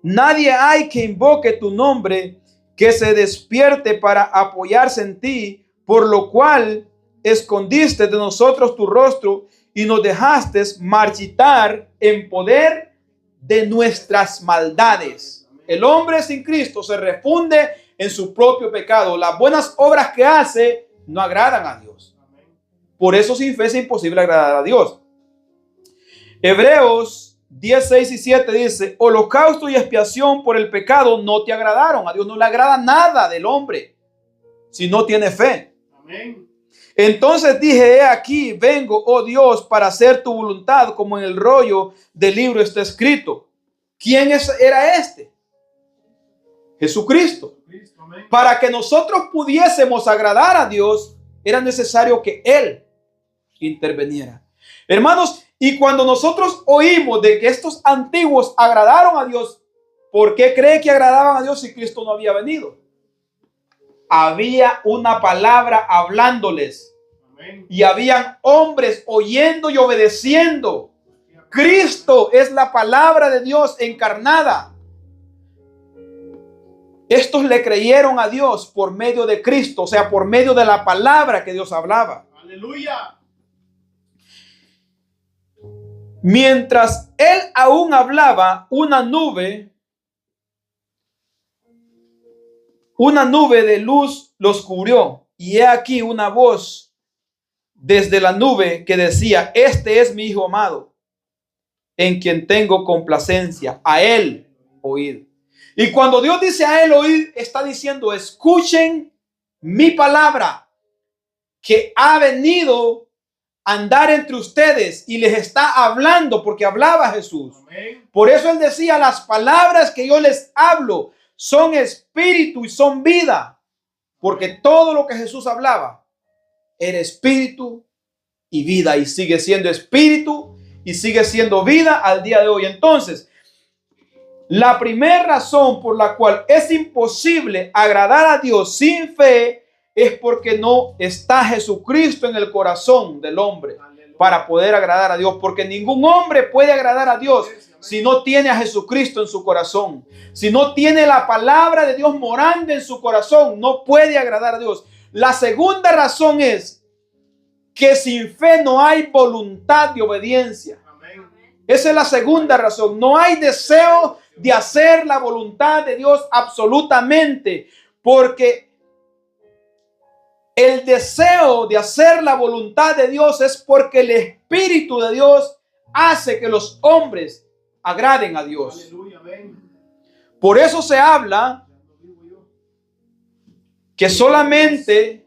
Nadie hay que invoque tu nombre, que se despierte para apoyarse en ti, por lo cual escondiste de nosotros tu rostro y nos dejaste marchitar en poder de nuestras maldades. El hombre sin Cristo se refunde en su propio pecado. Las buenas obras que hace no agradan a Dios. Por eso sin fe es imposible agradar a Dios. Hebreos 10, 6 y 7 dice, holocausto y expiación por el pecado no te agradaron. A Dios no le agrada nada del hombre si no tiene fe. Amén. Entonces dije, he aquí, vengo, oh Dios, para hacer tu voluntad, como en el rollo del libro está escrito. ¿Quién era este? Jesucristo. Amén. Para que nosotros pudiésemos agradar a Dios, era necesario que Él interviniera. Hermanos, y cuando nosotros oímos de que estos antiguos agradaron a Dios, ¿por qué cree que agradaban a Dios si Cristo no había venido? Había una palabra hablándoles. Amén. Y habían hombres oyendo y obedeciendo. Cristo es la palabra de Dios encarnada. estos le creyeron a Dios por medio de Cristo, o sea, por medio de la palabra que Dios hablaba. Aleluya. Mientras él aún hablaba, una nube de luz los cubrió. Y he aquí una voz desde la nube que decía: este es mi Hijo amado, en quien tengo complacencia, a él oíd. Y cuando Dios dice a él oíd, está diciendo: escuchen mi palabra, que ha venido a andar entre ustedes y les está hablando, porque hablaba Jesús. Amén. Por eso él decía: las palabras que yo les hablo son espíritu y son vida, porque todo lo que Jesús hablaba era espíritu y vida, y sigue siendo espíritu y sigue siendo vida al día de hoy. Entonces, la primera razón por la cual es imposible agradar a Dios sin fe es porque no está Jesucristo en el corazón del hombre para poder agradar a Dios, porque ningún hombre puede agradar a Dios si no tiene a Jesucristo en su corazón, si no tiene la palabra de Dios morando en su corazón, no puede agradar a Dios. La segunda razón es que sin fe no hay voluntad de obediencia. Amén. Esa es la segunda razón. No hay deseo de hacer la voluntad de Dios absolutamente, porque el deseo de hacer la voluntad de Dios es porque el Espíritu de Dios hace que los hombres agraden a Dios. Aleluya. Amén. Por eso se habla que solamente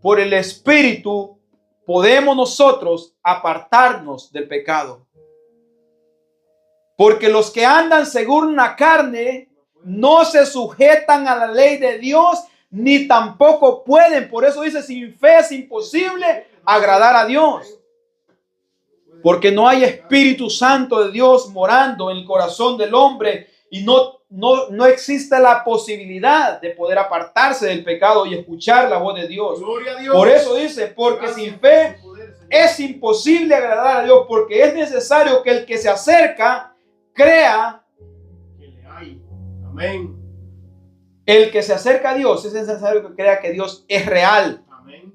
por el Espíritu podemos nosotros apartarnos del pecado. Porque los que andan según la carne no se sujetan a la ley de Dios, ni tampoco pueden. Por eso dice: sin fe es imposible agradar a Dios. Porque no hay Espíritu Santo de Dios morando en el corazón del hombre, y no existe la posibilidad de poder apartarse del pecado y escuchar la voz de Dios. Gloria a Dios. Por eso dice: porque sin fe es imposible agradar a Dios, porque es necesario que el que se acerca crea. Que le hay. Amén. El que se acerca a Dios es necesario que crea que Dios es real. Amén.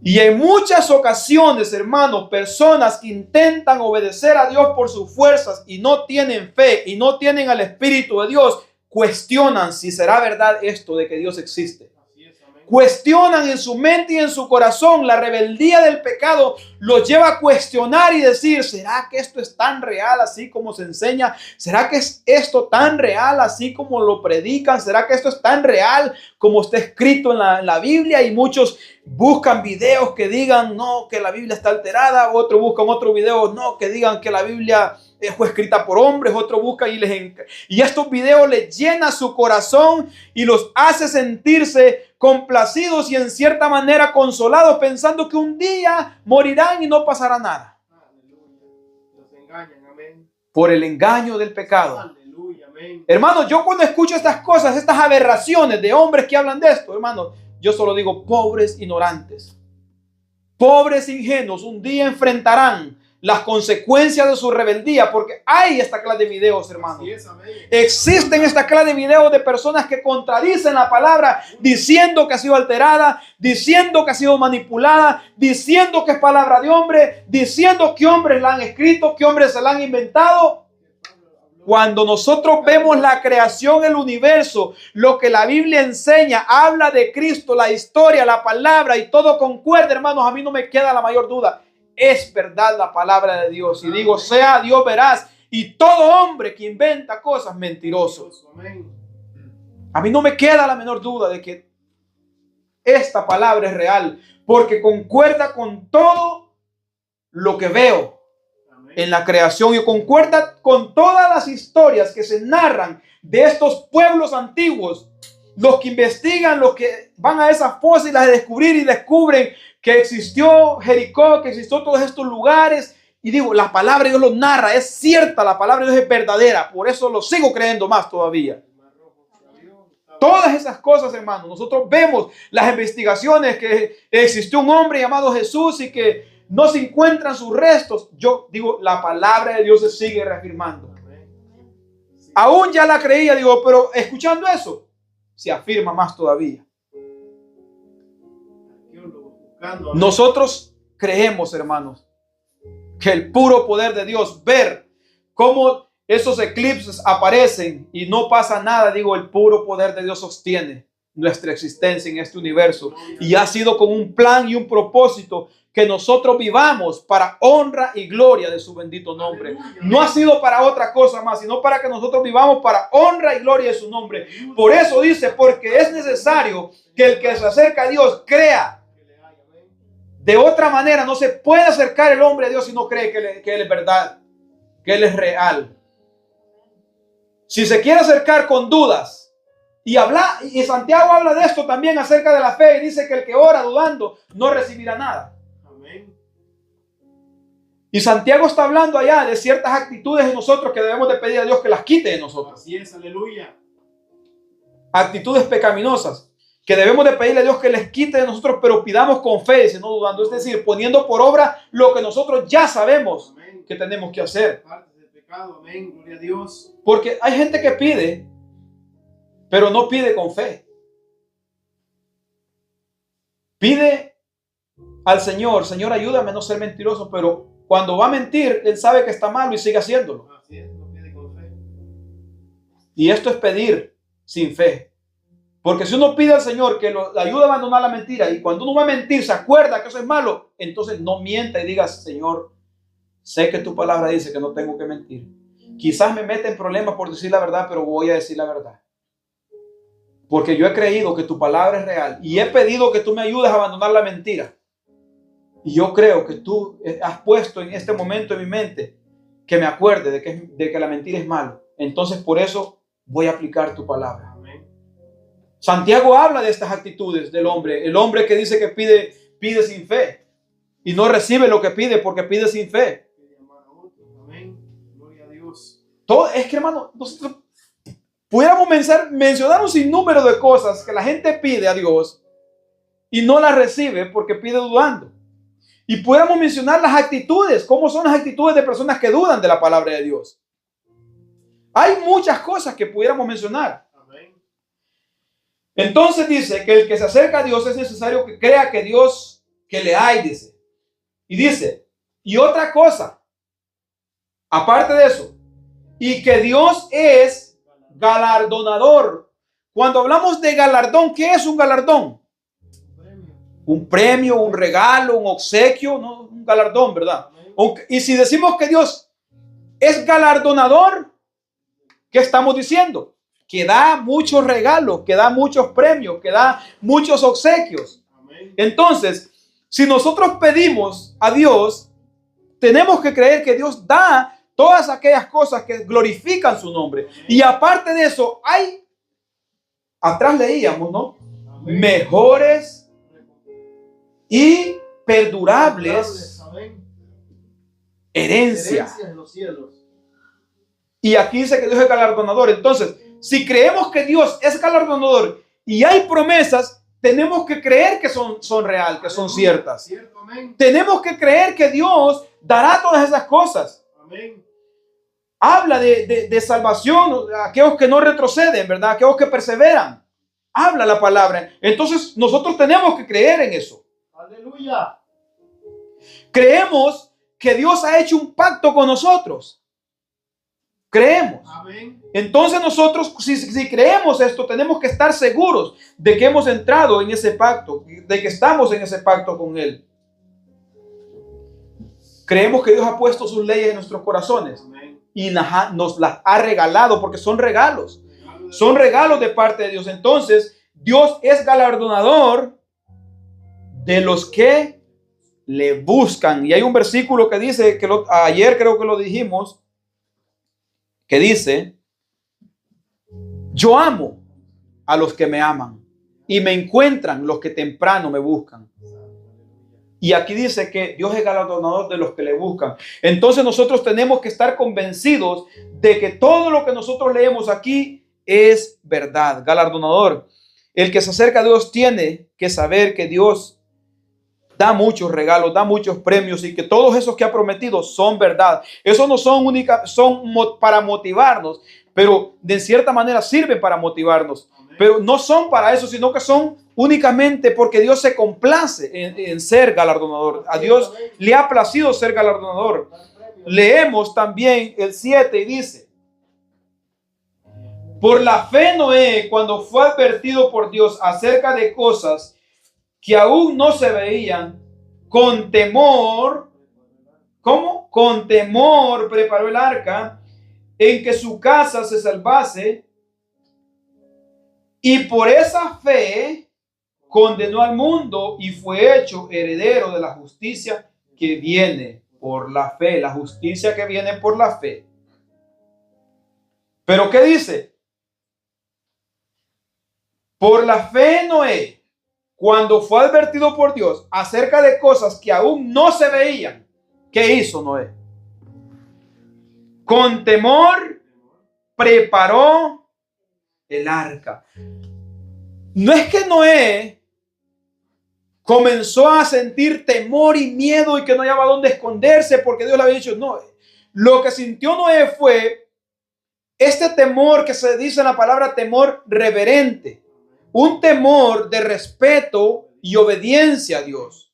Y en muchas ocasiones, hermanos, personas que intentan obedecer a Dios por sus fuerzas y no tienen fe y no tienen al Espíritu de Dios, cuestionan si será verdad esto de que Dios existe. Así es. Amén. Cuestionan en su mente y en su corazón. La rebeldía del pecado los lleva a cuestionar y decir: ¿será que esto es tan real así como se enseña? ¿Será que es esto tan real así como lo predican? ¿Será que esto es tan real como está escrito en la Biblia? Y muchos buscan videos que digan no, que la Biblia está alterada. Otros buscan otro video, no, que digan que la Biblia fue escrita por hombres. Otros buscan y estos videos les llenan su corazón y los hace sentirse complacidos y en cierta manera consolados, pensando que un día morirán y no pasará nada. Aleluya. Los engañan. Amén. Por el engaño del pecado. Aleluya. Amén. Hermanos, yo cuando escucho estas cosas, estas aberraciones de hombres que hablan de esto, hermanos, yo solo digo: pobres ignorantes, pobres ingenuos, un día enfrentarán las consecuencias de su rebeldía, porque hay esta clase de videos, hermanos. Así es. Amén. Existen esta clase de videos de personas que contradicen la palabra, diciendo que ha sido alterada, diciendo que ha sido manipulada, diciendo que es palabra de hombre, diciendo que hombres la han escrito, que hombres se la han inventado. Cuando nosotros vemos la creación, el universo, lo que la Biblia enseña, habla de Cristo, la historia, la palabra y todo concuerda, hermanos, a mí no me queda la mayor duda. Es verdad la palabra de Dios. Y digo: sea Dios veraz y todo hombre que inventa cosas mentirosos. Amén. A mí no me queda la menor duda de que esta palabra es real, porque concuerda con todo lo que veo en la creación y concuerda con todas las historias que se narran de estos pueblos antiguos. Los que investigan, los que van a esas fósiles a descubrir y descubren que existió Jericó, que existió todos estos lugares. Y digo, la palabra de Dios lo narra, es cierta, la palabra de Dios es verdadera. Por eso lo sigo creyendo más todavía. Todas esas cosas, hermanos, nosotros vemos las investigaciones que existió un hombre llamado Jesús y que no se encuentran sus restos. Yo digo, la palabra de Dios se sigue reafirmando. Aún ya la creía, digo, pero escuchando eso, se afirma más todavía. Nosotros creemos, hermanos, que el puro poder de Dios, ver cómo esos eclipses aparecen y no pasa nada, digo, el puro poder de Dios sostiene nuestra existencia en este universo y ha sido con un plan y un propósito que nosotros vivamos para honra y gloria de su bendito nombre. No ha sido para otra cosa más, sino para que nosotros vivamos para honra y gloria de su nombre. Por eso dice, porque es necesario que el que se acerca a Dios crea. De otra manera no se puede acercar el hombre a Dios si no cree que Él es verdad, que Él es real. Si se quiere acercar con dudas y Santiago habla de esto también acerca de la fe y dice que el que ora dudando no recibirá nada. Amén. Y Santiago está hablando allá de ciertas actitudes de nosotros que debemos de pedir a Dios que las quite de nosotros. Así es, aleluya. Actitudes pecaminosas que debemos de pedirle a Dios que les quite de nosotros, pero pidamos con fe y no dudando. Es decir, poniendo por obra lo que nosotros ya sabemos. Amén. Que tenemos que hacer. Amén, gloria a Dios. Porque hay gente que pide, pero no pide con fe. Pide al Señor, Señor, ayúdame a no ser mentiroso, pero cuando va a mentir, él sabe que está malo y sigue haciéndolo. Así es, no pide con fe. Y esto es pedir sin fe. Porque si uno pide al Señor que lo ayude a abandonar la mentira y cuando uno va a mentir se acuerda que eso es malo, entonces no mienta y diga, Señor, sé que tu palabra dice que no tengo que mentir. Quizás me mete en problemas por decir la verdad, pero voy a decir la verdad. Porque yo he creído que tu palabra es real y he pedido que tú me ayudes a abandonar la mentira. Y yo creo que tú has puesto en este momento en mi mente que me acuerde de que la mentira es malo. Entonces por eso voy a aplicar tu palabra. Amén. Santiago habla de estas actitudes del hombre. El hombre que dice que pide sin fe y no recibe lo que pide porque pide sin fe. Amén. Gloria a Dios. Todo, es que, hermano, nosotros pudiéramos mencionar un sinnúmero de cosas que la gente pide a Dios y no las recibe porque pide dudando. Y pudiéramos mencionar las actitudes, cómo son las actitudes de personas que dudan de la palabra de Dios. Hay muchas cosas que pudiéramos mencionar. Amén. Entonces dice que el que se acerca a Dios es necesario que crea que Dios, que le hay, dice. Y dice, y otra cosa, aparte de eso, y que Dios es galardonador. Cuando hablamos de galardón, ¿qué es un galardón? Un premio, un regalo, un obsequio, ¿no? Un galardón, ¿verdad? Y si decimos que Dios es galardonador, ¿qué estamos diciendo? Que da muchos regalos, que da muchos premios, que da muchos obsequios. Entonces, si nosotros pedimos a Dios, tenemos que creer que Dios da todas aquellas cosas que glorifican su nombre. Y aparte de eso, atrás leíamos, ¿no? Mejores y perdurables herencias en los cielos. Y aquí dice que Dios es galardonador. Entonces, si creemos que Dios es galardonador y hay promesas, tenemos que creer que son real, que son ciertas. Cierto, amén. Tenemos que creer que Dios dará todas esas cosas. Amén. Habla de salvación a aquellos que no retroceden, ¿verdad? Aquellos que perseveran. Habla la palabra. Entonces, nosotros tenemos que creer en eso. Aleluya. Creemos que Dios ha hecho un pacto con nosotros. Creemos. Amén. Entonces nosotros, si creemos esto, tenemos que estar seguros de que hemos entrado en ese pacto, de que estamos en ese pacto con Él. Creemos que Dios ha puesto sus leyes en nuestros corazones. Amén. Y nos las ha regalado porque son regalos. Son regalos de parte de Dios. Entonces, Dios es galardonador de los que le buscan. Y hay un versículo que dice, ayer creo que lo dijimos, que dice, yo amo a los que me aman y me encuentran los que temprano me buscan. Y aquí dice que Dios es galardonador de los que le buscan. Entonces nosotros tenemos que estar convencidos de que todo lo que nosotros leemos aquí es verdad, galardonador. El que se acerca a Dios tiene que saber que Dios da muchos regalos, da muchos premios y que todos esos que ha prometido son verdad. Eso no son únicas, son para motivarnos pero de cierta manera sirven para motivarnos. Amén. Pero no son para eso, sino que son únicamente porque Dios se complace en ser galardonador. A Dios le ha placido ser galardonador. Leemos también el 7 y dice: por la fe Noé, cuando fue advertido por Dios acerca de cosas que aún no se veían, con temor, ¿cómo? Con temor preparó el arca en que su casa se salvase, y por esa fe condenó al mundo y fue hecho heredero de la justicia que viene por la fe, la justicia que viene por la fe. Pero ¿qué dice? Por la fe Noé, cuando fue advertido por Dios acerca de cosas que aún no se veían, ¿qué hizo Noé? Con temor preparó el arca. No es que Noé comenzó a sentir temor y miedo y que no hallaba dónde esconderse porque Dios le había dicho, no. Lo que sintió Noé fue este temor que se dice en la palabra temor reverente. Un temor de respeto y obediencia a Dios.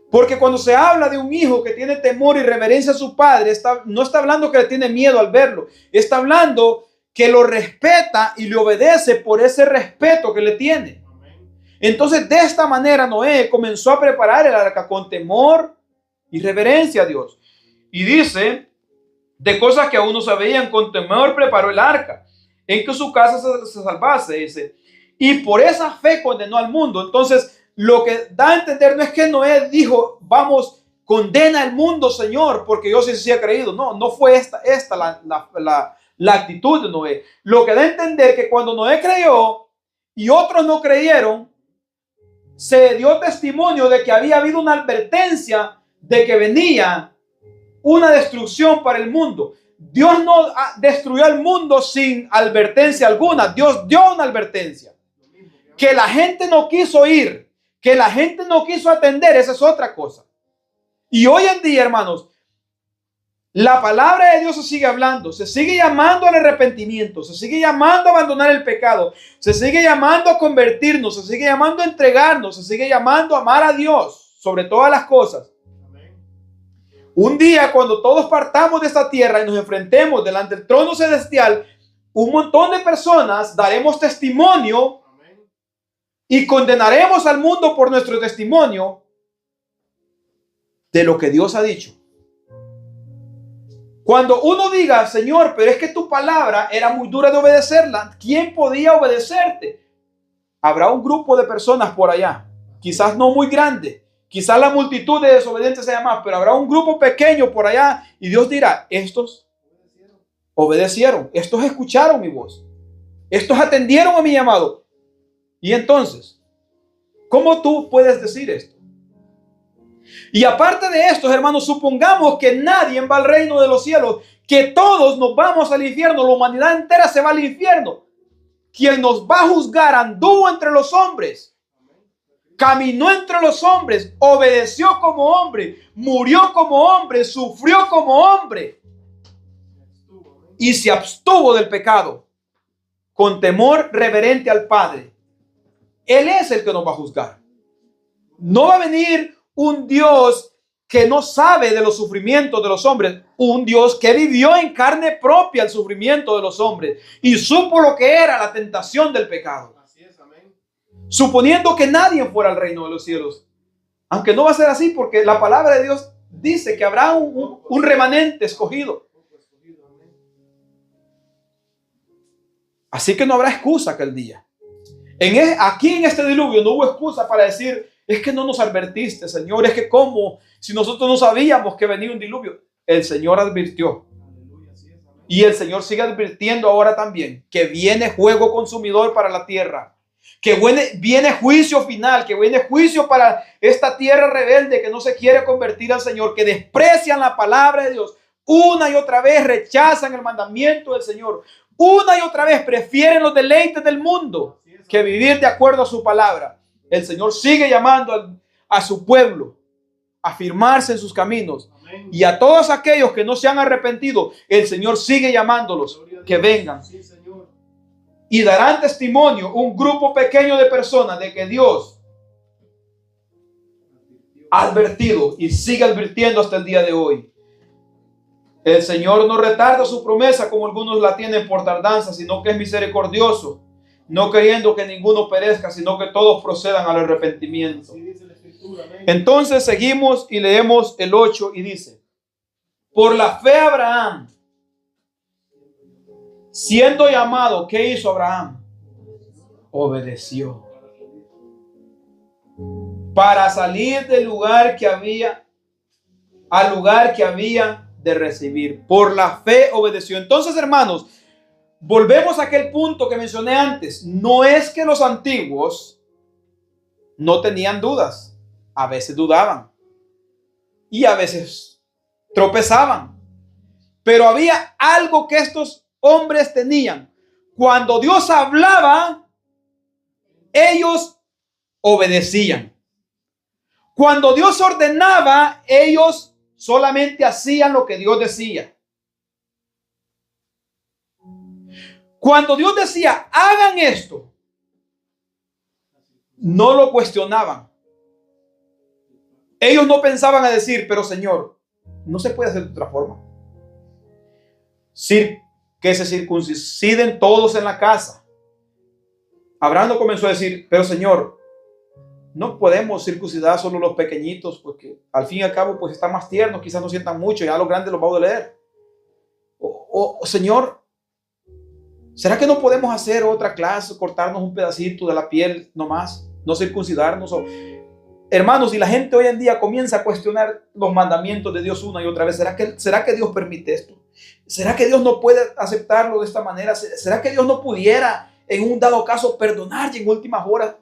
Porque cuando se habla de un hijo que tiene temor y reverencia a su padre, no está hablando que le tiene miedo al verlo. Está hablando que lo respeta y le obedece por ese respeto que le tiene. Entonces, de esta manera, Noé comenzó a preparar el arca con temor y reverencia a Dios. Y dice, de cosas que aún no se veían, con temor preparó el arca en que su casa se salvase, dice, y por esa fe condenó al mundo. Entonces, lo que da a entender no es que Noé dijo, vamos, condena al mundo, Señor, porque yo sí he creído. No fue esta la actitud de Noé. Lo que da a entender que cuando Noé creyó y otros no creyeron, se dio testimonio de que había habido una advertencia de que venía una destrucción para el mundo. Dios no destruyó al mundo sin advertencia alguna. Dios dio una advertencia. Que la gente no quiso ir, que la gente no quiso atender, esa es otra cosa. Y hoy en día, hermanos, la palabra de Dios se sigue hablando, se sigue llamando al arrepentimiento, se sigue llamando a abandonar el pecado, se sigue llamando a convertirnos, se sigue llamando a entregarnos, se sigue llamando a amar a Dios sobre todas las cosas. Un día, cuando todos partamos de esta tierra y nos enfrentemos delante del trono celestial, un montón de personas daremos testimonio y condenaremos al mundo por nuestro testimonio de lo que Dios ha dicho. Cuando uno diga, Señor, pero es que tu palabra era muy dura de obedecerla, ¿quién podía obedecerte? Habrá un grupo de personas por allá, quizás no muy grande. Quizás la multitud de desobedientes sea más, pero habrá un grupo pequeño por allá y Dios dirá, estos obedecieron, estos escucharon mi voz, estos atendieron a mi llamado. Y entonces, ¿cómo tú puedes decir esto? Y aparte de esto, hermanos, supongamos que nadie va al reino de los cielos, que todos nos vamos al infierno, la humanidad entera se va al infierno. Quien nos va a juzgar anduvo entre los hombres. Caminó entre los hombres, obedeció como hombre, murió como hombre, sufrió como hombre y se abstuvo del pecado con temor reverente al Padre. Él es el que nos va a juzgar. No va a venir un Dios que no sabe de los sufrimientos de los hombres, un Dios que vivió en carne propia el sufrimiento de los hombres y supo lo que era la tentación del pecado. Suponiendo que nadie fuera al reino de los cielos. Aunque no va a ser así porque la palabra de Dios dice que habrá un remanente escogido. Así que no habrá excusa aquel día. Aquí en este diluvio no hubo excusa para decir, es que no nos advertiste, Señor, es que cómo, si nosotros no sabíamos que venía un diluvio. El Señor advirtió. Y el Señor sigue advirtiendo ahora también que viene fuego consumidor para la tierra. Que viene juicio final, que viene juicio para esta tierra rebelde que no se quiere convertir al Señor, que desprecian la palabra de Dios. Una y otra vez rechazan el mandamiento del Señor. Una y otra vez prefieren los deleites del mundo que vivir de acuerdo a su palabra. El Señor sigue llamando a su pueblo a firmarse en sus caminos. Amén. Y a todos aquellos que no se han arrepentido, el Señor sigue llamándolos Gloria a Dios. que vengan. Sí, Señor. Y darán testimonio, un grupo pequeño de personas, de que Dios ha advertido y sigue advirtiendo hasta el día de hoy. El Señor no retarda su promesa como algunos la tienen por tardanza, sino que es misericordioso, no queriendo que ninguno perezca, sino que todos procedan al arrepentimiento. Así dice la Escritura. Amén. Entonces seguimos y leemos el 8 y dice: por la fe Abraham, siendo llamado, ¿qué hizo Abraham? Obedeció. Para salir del lugar que había, al lugar que había de recibir. Por la fe obedeció. Entonces, hermanos, volvemos a aquel punto que mencioné antes. No es que los antiguos no tenían dudas. A veces dudaban. Y a veces tropezaban. Pero había algo que estos hombres tenían. Cuando Dios hablaba, ellos obedecían. Cuando Dios ordenaba, ellos solamente hacían lo que Dios decía. Cuando Dios decía, hagan esto, no lo cuestionaban. Ellos no pensaban a decir, pero Señor, no se puede hacer de otra forma. Que se circunciden todos en la casa. Abraham no comenzó a decir, pero Señor, no podemos circuncidar solo los pequeñitos, porque al fin y al cabo pues están más tiernos, quizás no sientan mucho, ya los grandes los va a doler. Señor, ¿será que no podemos hacer otra clase, cortarnos un pedacito de la piel nomás, no circuncidarnos? Hermanos, y la gente hoy en día comienza a cuestionar los mandamientos de Dios una y otra vez. ¿Será que Dios permite esto? ¿Será que Dios no puede aceptarlo de esta manera? ¿Será que Dios no pudiera en un dado caso perdonar y en últimas horas?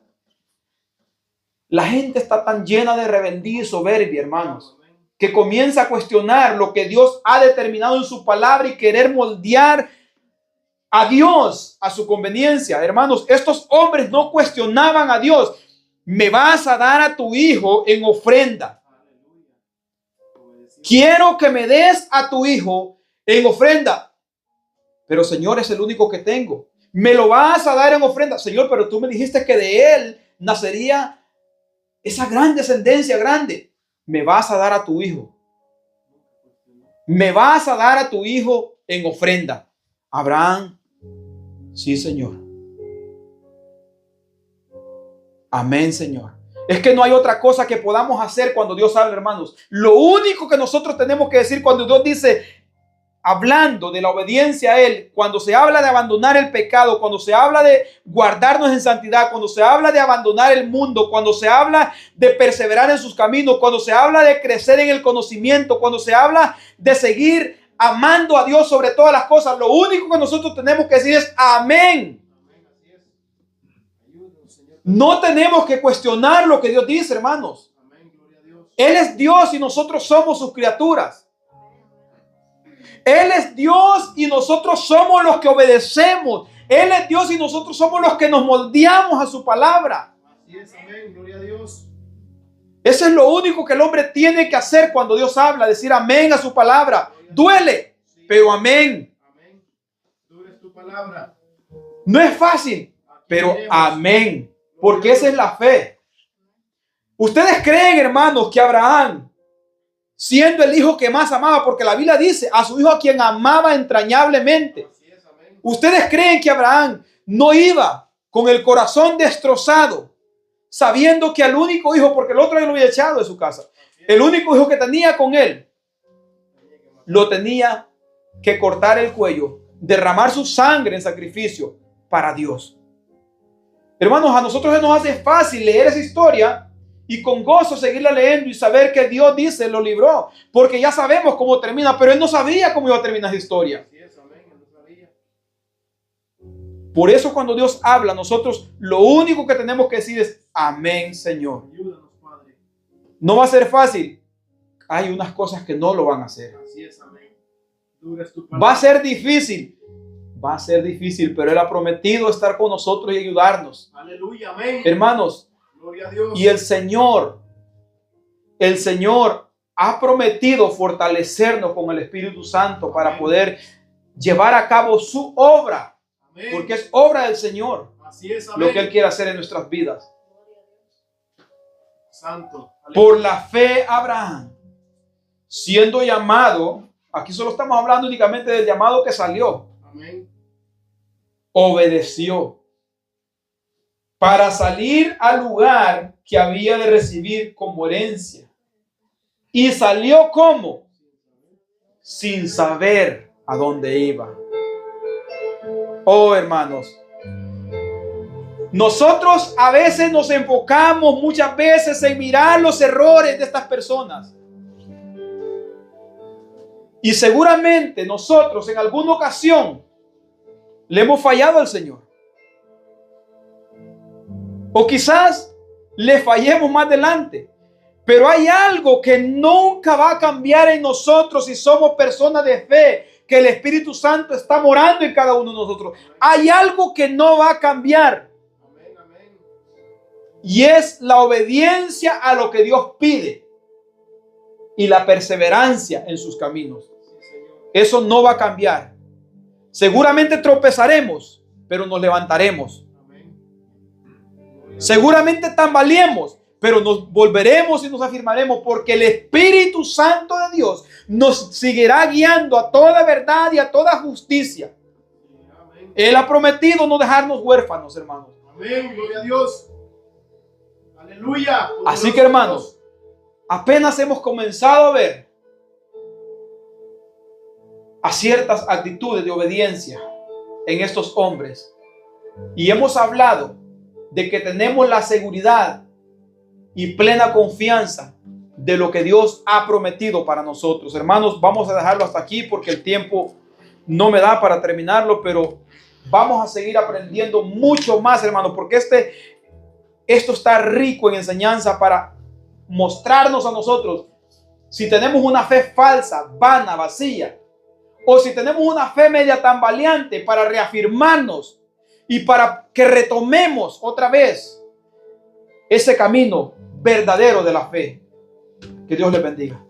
La gente está tan llena de rebeldía y soberbia, hermanos, que comienza a cuestionar lo que Dios ha determinado en su palabra y querer moldear a Dios a su conveniencia. Hermanos, estos hombres no cuestionaban a Dios. Me vas a dar a tu hijo en ofrenda. Quiero que me des a tu hijo en ofrenda. Pero Señor, es el único que tengo. Me lo vas a dar en ofrenda. Señor, pero tú me dijiste que de él nacería esa gran descendencia grande. Me vas a dar a tu hijo. Me vas a dar a tu hijo en ofrenda. Abraham, sí, Señor. Amén, Señor. Es que no hay otra cosa que podamos hacer cuando Dios habla, hermanos. Lo único que nosotros tenemos que decir cuando Dios dice, hablando de la obediencia a Él, cuando se habla de abandonar el pecado, cuando se habla de guardarnos en santidad, cuando se habla de abandonar el mundo, cuando se habla de perseverar en sus caminos, cuando se habla de crecer en el conocimiento, cuando se habla de seguir amando a Dios sobre todas las cosas, lo único que nosotros tenemos que decir es amén. No tenemos que cuestionar lo que Dios dice, hermanos. Él es Dios y nosotros somos sus criaturas. Él es Dios y nosotros somos los que obedecemos. Él es Dios y nosotros somos los que nos moldeamos a su palabra. Así es, amén, gloria a Dios. Eso es lo único que el hombre tiene que hacer cuando Dios habla, decir amén a su palabra. Duele, pero amén. Amén. Dura es tu palabra. No es fácil, pero amén. Porque esa es la fe. Ustedes creen, hermanos, que Abraham, siendo el hijo que más amaba, porque la Biblia dice a su hijo a quien amaba entrañablemente. Ustedes creen que Abraham no iba con el corazón destrozado, sabiendo que al único hijo, porque el otro lo había echado de su casa, el único hijo que tenía con él, lo tenía que cortar el cuello, derramar su sangre en sacrificio para Dios. Hermanos, a nosotros se nos hace fácil leer esa historia y con gozo seguirla leyendo y saber que Dios dice, lo libró, porque ya sabemos cómo termina, pero él no sabía cómo iba a terminar esa historia. Por eso cuando Dios habla, nosotros lo único que tenemos que decir es amén, Señor. No va a ser fácil. Hay unas cosas que no lo van a hacer. Va a ser difícil. Va a ser difícil, pero Él ha prometido estar con nosotros y ayudarnos. Aleluya, amén. Hermanos, Gloria a Dios. y el Señor ha prometido fortalecernos con el Espíritu Santo para poder llevar a cabo su obra, Amén. porque es obra del Señor Así es, lo amén. que Él quiere hacer en nuestras vidas. Santo. Por la fe, Abraham, siendo llamado, aquí solo estamos hablando únicamente del llamado que salió, Amén. obedeció para salir al lugar que había de recibir como herencia. Y salió como sin saber a dónde iba. Oh, hermanos, nosotros a veces nos enfocamos muchas veces en mirar los errores de estas personas. Y seguramente nosotros en alguna ocasión le hemos fallado al Señor. O quizás le fallemos más adelante. Pero hay algo que nunca va a cambiar en nosotros si somos personas de fe, que el Espíritu Santo está morando en cada uno de nosotros. Hay algo que no va a cambiar. Amén, amén. Y es la obediencia a lo que Dios pide y la perseverancia en sus caminos. Sí, Señor. Eso no va a cambiar. Seguramente tropezaremos, pero nos levantaremos. Amén. Gloria a Dios. Seguramente tambaleemos, pero nos volveremos y nos afirmaremos, porque el Espíritu Santo de Dios nos seguirá guiando a toda verdad y a toda justicia. Amén. Él ha prometido no dejarnos huérfanos, hermanos. Amén. Gloria a Dios. Aleluya. Así que, hermanos, apenas hemos comenzado a ver a ciertas actitudes de obediencia en estos hombres, y hemos hablado de que tenemos la seguridad y plena confianza de lo que Dios ha prometido para nosotros. Hermanos, vamos a dejarlo hasta aquí porque el tiempo no me da para terminarlo, pero vamos a seguir aprendiendo mucho más, hermanos, porque esto está rico en enseñanza para mostrarnos a nosotros si tenemos una fe falsa, vana, vacía, o si tenemos una fe media tambaleante, para reafirmarnos y para que retomemos otra vez ese camino verdadero de la fe. Que Dios les bendiga.